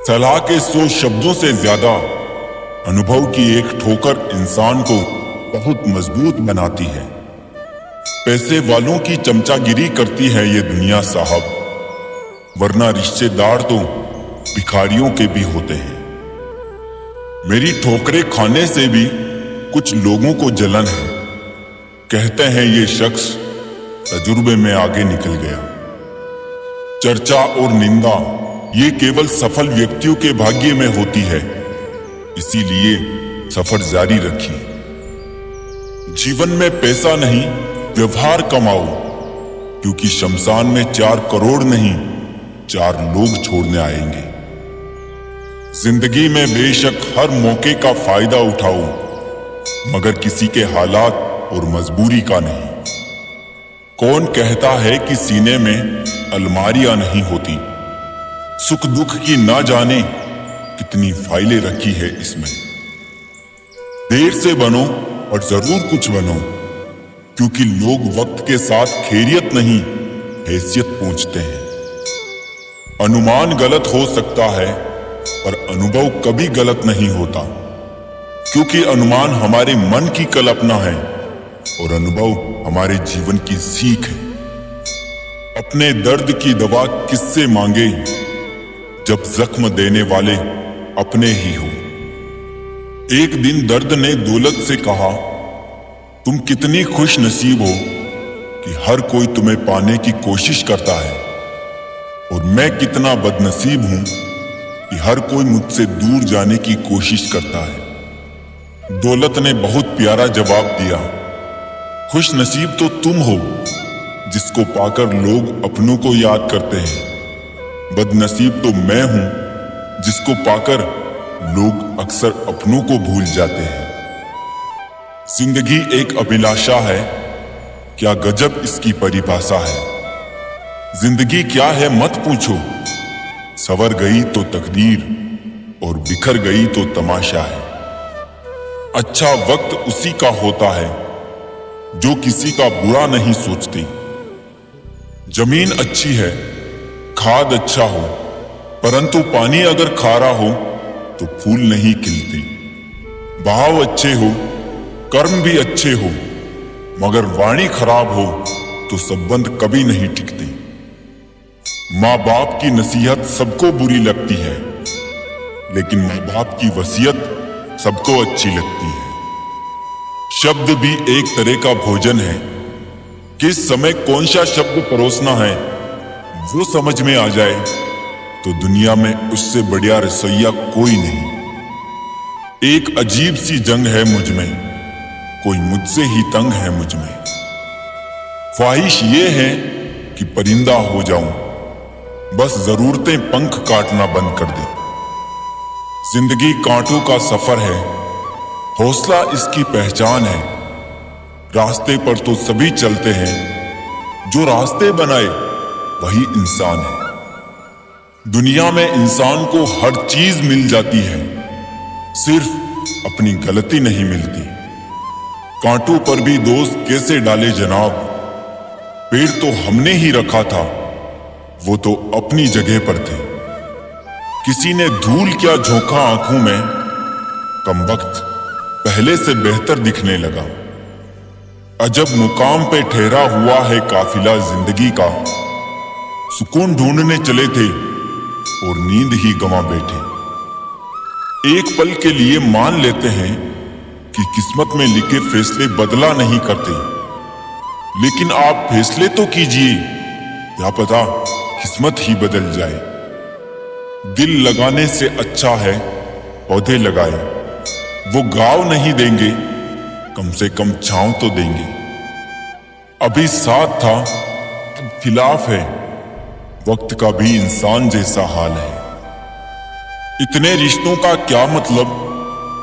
सलाह के 100 शब्दों से ज्यादा अनुभव की एक ठोकर इंसान को बहुत मजबूत बनाती है। पैसे वालों की चमचागिरी करती है ये दुनिया साहब, वरना रिश्तेदार तो भिखारियों के भी होते हैं। मेरी ठोकरें खाने से भी कुछ लोगों को जलन है। कहते हैं ये शख्स तजुर्बे में आगे निकल गया। चर्चा और निंदा ये केवल सफल व्यक्तियों के भाग्य में होती है, इसीलिए सफर जारी रखिए। जीवन में पैसा नहीं, व्यवहार कमाओ, क्योंकि शमशान में 4 करोड़ नहीं 4 लोग छोड़ने आएंगे। जिंदगी में बेशक हर मौके का फायदा उठाओ, मगर किसी के हालात और मजबूरी का नहीं। कौन कहता है कि सीने में अलमारियां नहीं होती? सुख दुख की ना जाने कितनी फाइलें रखी है इसमें। देर से बनो और जरूर कुछ बनो, क्योंकि लोग वक्त के साथ खैरियत नहीं हैसियत पूछते हैं। अनुमान गलत हो सकता है, पर अनुभव कभी गलत नहीं होता, क्योंकि अनुमान हमारे मन की कल्पना है और अनुभव हमारे जीवन की सीख है। अपने दर्द की दवा किससे मांगे जब जख्म देने वाले अपने ही हो। एक दिन दर्द ने दौलत से कहा, तुम कितनी खुश नसीब हो कि हर कोई तुम्हें पाने की कोशिश करता है, और मैं कितना बदनसीब हूं कि हर कोई मुझसे दूर जाने की कोशिश करता है। दौलत ने बहुत प्यारा जवाब दिया, खुश नसीब तो तुम हो जिसको पाकर लोग अपनों को याद करते हैं। बदनसीब तो मैं हूं जिसको पाकर लोग अक्सर अपनों को भूल जाते हैं। जिंदगी एक अभिलाषा है, क्या गजब इसकी परिभाषा है। जिंदगी क्या है मत पूछो, सवर गई तो तकदीर और बिखर गई तो तमाशा है। अच्छा वक्त उसी का होता है जो किसी का बुरा नहीं सोचती। जमीन अच्छी है, खाद अच्छा हो, परंतु पानी अगर खारा हो तो फूल नहीं खिलते। भाव अच्छे हो, कर्म भी अच्छे हो, मगर वाणी खराब हो तो संबंध कभी नहीं टिकते। माँ बाप की नसीहत सबको बुरी लगती है, लेकिन माँ बाप की वसीयत सबको अच्छी लगती है। शब्द भी एक तरह का भोजन है। किस समय कौन सा शब्द परोसना है वो समझ में आ जाए तो दुनिया में उससे बढ़िया रसोइया कोई नहीं। एक अजीब सी जंग है मुझ में, कोई मुझसे ही तंग है मुझ में। ख्वाहिश ये है कि परिंदा हो जाऊं, बस जरूरतें पंख काटना बंद कर दे। जिंदगी कांटों का सफर है, हौसला इसकी पहचान है। रास्ते पर तो सभी चलते हैं, जो रास्ते बनाए वही इंसान है। दुनिया में इंसान को हर चीज मिल जाती है, सिर्फ अपनी गलती नहीं मिलती। कांटों पर भी दोस्त कैसे डाले जनाब, पेड़ तो हमने ही रखा था, वो तो अपनी जगह पर थे। किसी ने धूल क्या झोंका आंखों में, कमबख्त पहले से बेहतर दिखने लगा। अजब मुकाम पे ठहरा हुआ है काफिला जिंदगी का, सुकून ढूंढने चले थे और नींद ही गंवा बैठे। एक पल के लिए मान लेते हैं कि किस्मत में लिखे फैसले बदला नहीं करते, लेकिन आप फैसले तो कीजिए, क्या पता किस्मत ही बदल जाए। दिल लगाने से अच्छा है पौधे लगाए, वो गाँव नहीं देंगे, कम से कम छांव तो देंगे। अभी साथ था अब खिलाफ है, वक्त का भी इंसान जैसा हाल है। इतने रिश्तों का क्या मतलब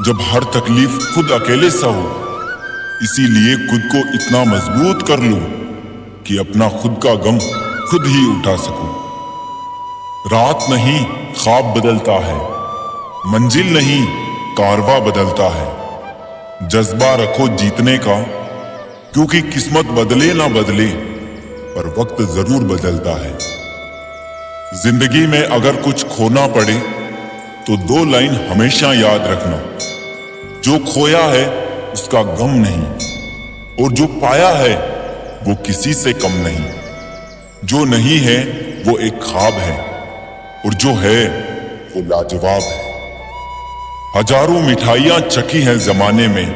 जब हर तकलीफ खुद अकेले सहो। इसीलिए खुद को इतना मजबूत कर लूं कि अपना खुद का गम खुद ही उठा सकूं। रात नहीं ख्वाब बदलता है, मंजिल नहीं कारवा बदलता है। जज्बा रखो जीतने का, क्योंकि किस्मत बदले ना बदले पर वक्त जरूर बदलता है। जिंदगी में अगर कुछ खोना पड़े तो 2 लाइन हमेशा याद रखना। जो खोया है उसका गम नहीं, और जो पाया है वो किसी से कम नहीं। जो नहीं है वो एक ख्वाब है, और जो है वो लाजवाब है। हजारों मिठाइयां चखी हैं जमाने में,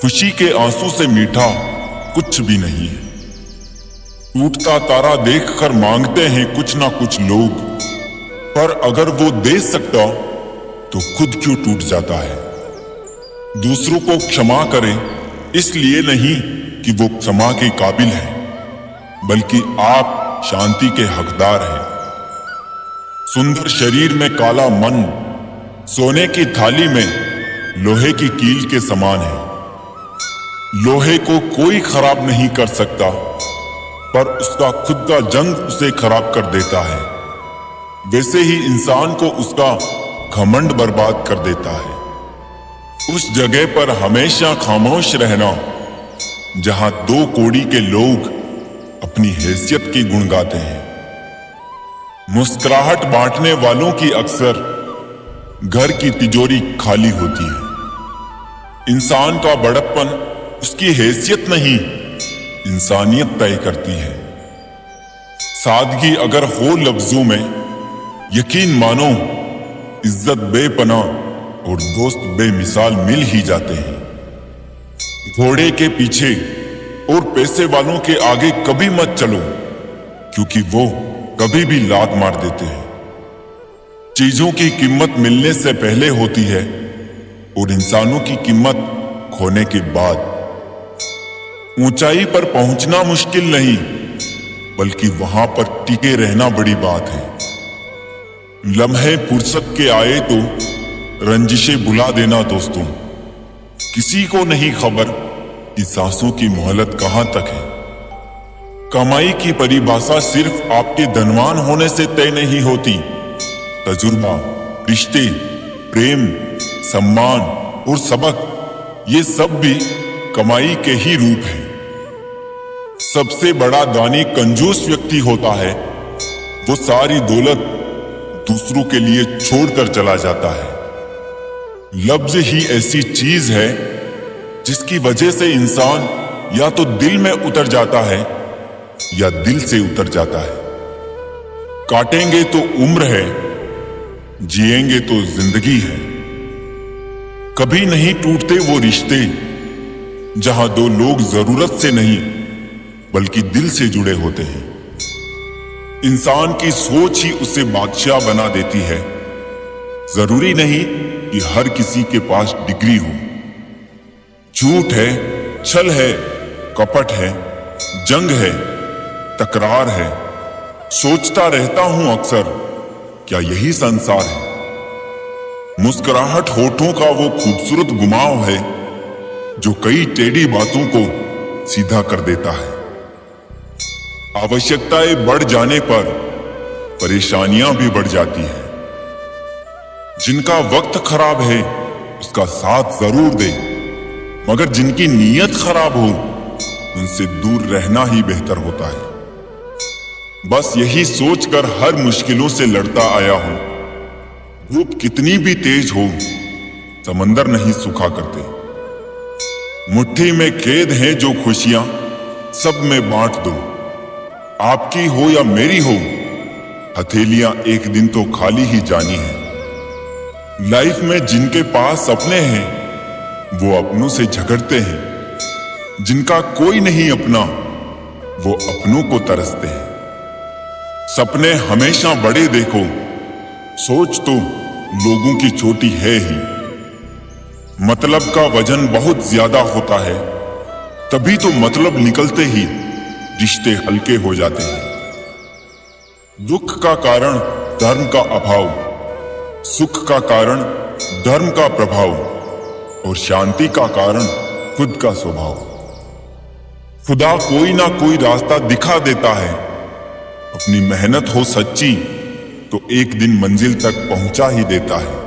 खुशी के आंसू से मीठा कुछ भी नहीं है। टूटता तारा देखकर मांगते हैं कुछ ना कुछ लोग, पर अगर वो दे सकता तो खुद क्यों टूट जाता है। दूसरों को क्षमा करें इसलिए नहीं कि वो क्षमा के काबिल है, बल्कि आप शांति के हकदार हैं। सुंदर शरीर में काला मन सोने की थाली में लोहे की कील के समान है। लोहे को कोई खराब नहीं कर सकता, पर उसका खुद का जंग उसे खराब कर देता है। वैसे ही इंसान को उसका घमंड बर्बाद कर देता है। उस जगह पर हमेशा खामोश रहना जहां 2 कौड़ी के लोग अपनी हैसियत की गुण गाते हैं। मुस्कुराहट बांटने वालों की अक्सर घर की तिजोरी खाली होती है। इंसान का बड़प्पन उसकी हैसियत नहीं, इंसानियत तय करती है। सादगी अगर हो लफ्जों में, यकीन मानो इज्जत बेपनाह और दोस्त बेमिसाल मिल ही जाते हैं। घोड़े के पीछे और पैसे वालों के आगे कभी मत चलो, क्योंकि वो कभी भी लात मार देते हैं। चीजों की कीमत मिलने से पहले होती है, और इंसानों की कीमत खोने के बाद। ऊंचाई पर पहुंचना मुश्किल नहीं, बल्कि वहां पर टिके रहना बड़ी बात है। लम्हे फुर्सत के आए तो रंजिशें बुला देना दोस्तों। किसी को नहीं खबर कि सांसों की मोहलत कहां तक है। कमाई की परिभाषा सिर्फ आपके धनवान होने से तय नहीं होती। तजुर्बा, रिश्ते, प्रेम, सम्मान और सबक, ये सब भी कमाई के ही रूप हैं। सबसे बड़ा दानी कंजूस व्यक्ति होता है। वो सारी दौलत दूसरों के लिए छोड़कर चला जाता है। लफ्ज ही ऐसी चीज है जिसकी वजह से इंसान या तो दिल में उतर जाता है या दिल से उतर जाता है। काटेंगे तो उम्र है, जिएंगे तो जिंदगी है। कभी नहीं टूटते वो रिश्ते जहां 2 लोग जरूरत से नहीं बल्कि दिल से जुड़े होते हैं। इंसान की सोच ही उसे बादशाह बना देती है। जरूरी नहीं कि हर किसी के पास डिग्री हो। झूठ है, छल है, कपट है, जंग है, तकरार है। सोचता रहता हूं अक्सर, क्या यही संसार है। मुस्कुराहट होठों का वो खूबसूरत घुमाव है जो कई टेढ़ी बातों को सीधा कर देता है। आवश्यकताएं बढ़ जाने पर परेशानियां भी बढ़ जाती हैं। जिनका वक्त खराब है उसका साथ जरूर दे, मगर जिनकी नीयत खराब हो उनसे दूर रहना ही बेहतर होता है। बस यही सोचकर हर मुश्किलों से लड़ता आया हूं। धूप कितनी भी तेज हो, समंदर नहीं सूखा करते। मुट्ठी में कैद हैं जो खुशियां, सब में बांट दो। आपकी हो या मेरी हो, हथेलियां एक दिन तो खाली ही जानी है। लाइफ में जिनके पास सपने हैं वो अपनों से झगड़ते हैं। जिनका कोई नहीं अपना वो अपनों को तरसते हैं। सपने हमेशा बड़े देखो, सोच तो लोगों की छोटी है ही। मतलब का वजन बहुत ज्यादा होता है, तभी तो मतलब निकलते ही रिश्ते हल्के हो जाते हैं। दुख का कारण धर्म का अभाव, सुख का कारण धर्म का प्रभाव, और शांति का कारण खुद का स्वभाव। खुदा कोई ना कोई रास्ता दिखा देता है। अपनी मेहनत हो सच्ची तो एक दिन मंजिल तक पहुंचा ही देता है।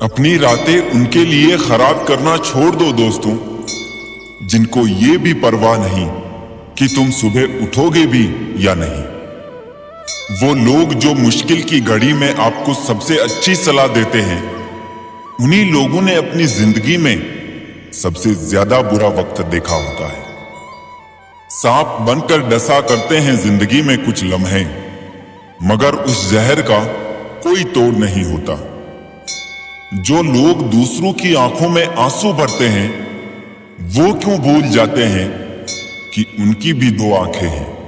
अपनी रातें उनके लिए खराब करना छोड़ दो दोस्तों, जिनको ये भी परवाह नहीं कि तुम सुबह उठोगे भी या नहीं। वो लोग जो मुश्किल की घड़ी में आपको सबसे अच्छी सलाह देते हैं, उन्हीं लोगों ने अपनी जिंदगी में सबसे ज्यादा बुरा वक्त देखा होता है। सांप बनकर डसा करते हैं जिंदगी में कुछ लम्हे, मगर उस जहर का कोई तोड़ नहीं होता। जो लोग दूसरों की आंखों में आंसू भरते हैं, वो क्यों भूल जाते हैं कि उनकी भी दो आंखें हैं।